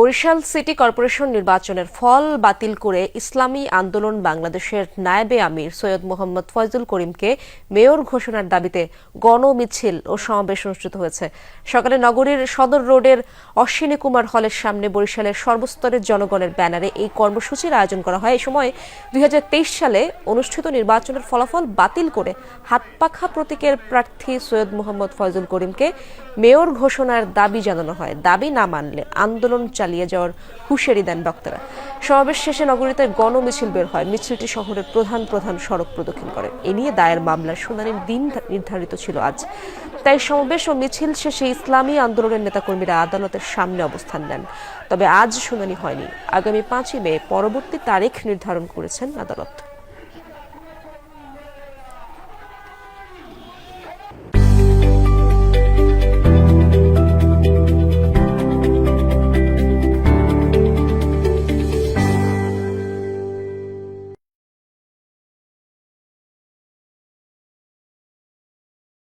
Barishal city corporation নির্বাচনের ফল বাতিল করে ইসলামী আন্দোলন বাংলাদেশের নায়েবে আমির সৈয়দ মোহাম্মদ ফয়জুল করিমকে মেয়র ঘোষণার দাবিতে গণমিছিল ও সমাবেশ অনুষ্ঠিত হয়েছে। সকালে নগরীর সদর রোডের অশ্বিনী কুমার হলের সামনে বরিশালের সর্বস্তরের জনগণের ব্যানারে এই কর্মসূচির আয়োজন করা হয়। এই সময় 2023 সালে অনুষ্ঠিত নির্বাচনের ফলাফল বাতিল করে হাতপাখা প্রতীকের প্রার্থী সৈয়দ মোহাম্মদ ফয়জুল করিমকে মেয়র ঘোষণার দাবি জানানো হয়। দাবি না মানলে আন্দোলন চালিয়ে যাওয়ার হুঁশিয়ারি দেন বক্তারা। সমাবেশ শেষে নগরীতে গণমিছিল বের হয়। মিছিলটি শহরের প্রধান প্রধান সড়ক প্রদক্ষিণ করে। এ নিয়ে দায়ের মামলার শুনানির দিন নির্ধারিত ছিল আজ। তাই সমাবেশ ও মিছিল শেষে ইসলামী আন্দোলনের নেতাকর্মীরা আদালতের সামনে অবস্থান নেন। তবে আজ শুনানি হয়নি। আগামী 5 মে পরবর্তী তারিখ নির্ধারণ করেছেন আদালত।